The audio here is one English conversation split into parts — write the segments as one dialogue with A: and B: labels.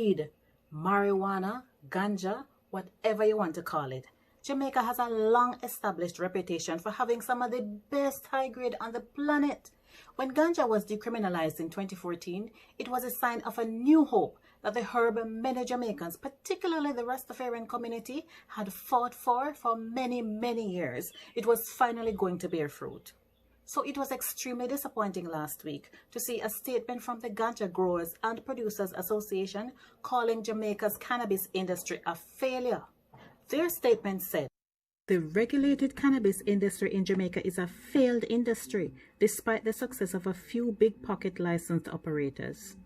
A: weed, marijuana, ganja, whatever you want to call it. Jamaica has a long-established reputation for having some of the best high grade on the planet. When ganja was decriminalized in 2014, it was a sign of a new hope that the herb many Jamaicans, particularly the Rastafarian community, had fought for many, many years. It was finally going to bear fruit. So it was extremely disappointing last week to see a statement from the Ganja Growers and Producers Association calling Jamaica's cannabis industry a failure. Their statement said, "The regulated cannabis industry in Jamaica is a failed industry, despite the success of a few big pocket licensed operators."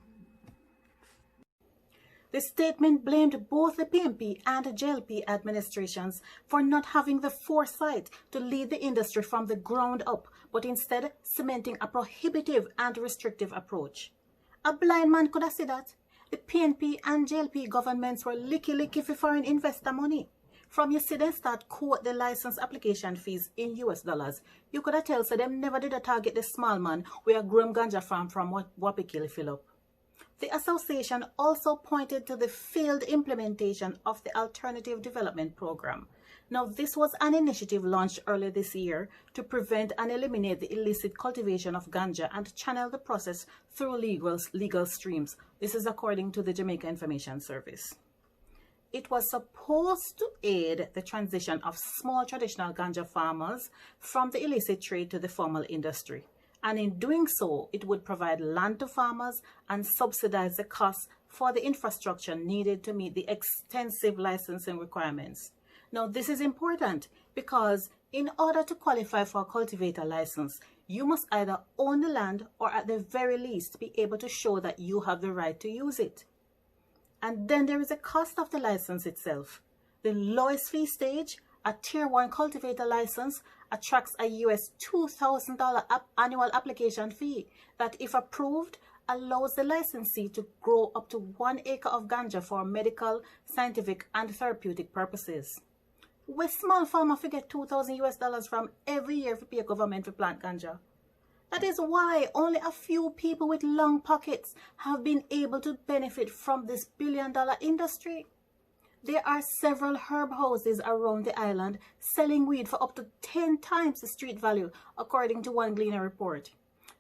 A: The statement blamed both the PNP and JLP administrations for not having the foresight to lead the industry from the ground up, but instead cementing a prohibitive and restrictive approach. A blind man could have said that. The PNP and JLP governments were licky for foreign investor money. From you see them start quote the license application fees in US dollars, you could have tell so them never did a target the small man where a grown ganja farm from Wapikili fill up. The association also pointed to the failed implementation of the Alternative Development Program. Now, this was an initiative launched earlier this year to prevent and eliminate the illicit cultivation of ganja and channel the process through legal streams. This is according to the Jamaica Information Service. It was supposed to aid the transition of small traditional ganja farmers from the illicit trade to the formal industry. And in doing so, it would provide land to farmers and subsidize the costs for the infrastructure needed to meet the extensive licensing requirements. Now, this is important because in order to qualify for a cultivator license, you must either own the land or at the very least be able to show that you have the right to use it. And then there is a cost of the license itself. The lowest fee stage, a Tier 1 cultivator license, attracts a US $2,000 annual application fee that, if approved, allows the licensee to grow up to 1 acre of ganja for medical, scientific, and therapeutic purposes. Where small farmer get $2,000 from every year to pay government for plant ganja. That is why only a few people with long pockets have been able to benefit from this billion-dollar industry. There are several herb houses around the island selling weed for up to 10 times the street value, according to one Gleaner report.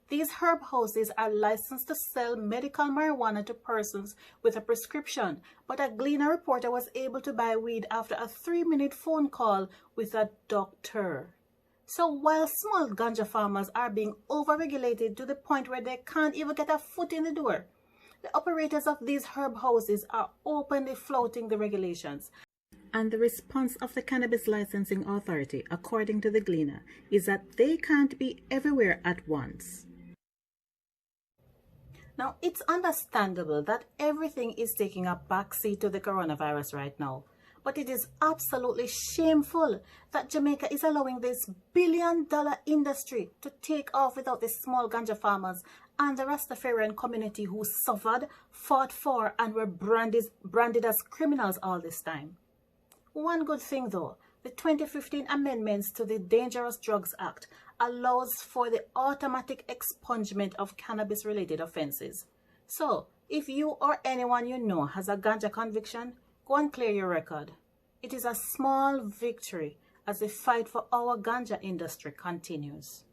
A: These herb houses are licensed to sell medical marijuana to persons with a prescription, but a Gleaner reporter was able to buy weed after a 3-minute phone call with a doctor. So while small ganja farmers are being overregulated to the point where they can't even get a foot in the door, the operators of these herb houses are openly flouting the regulations. And the response of the Cannabis Licensing Authority, according to the Gleaner, is that they can't be everywhere at once. Now, it's understandable that everything is taking a backseat to the coronavirus right now. But it is absolutely shameful that Jamaica is allowing this billion-dollar industry to take off without the small ganja farmers and the Rastafarian community who suffered, fought for, and were branded as criminals all this time. One good thing though, the 2015 amendments to the Dangerous Drugs Act allows for the automatic expungement of cannabis-related offenses. So, if you or anyone you know has a ganja conviction, go and clear your record. It is a small victory as the fight for our ganja industry continues.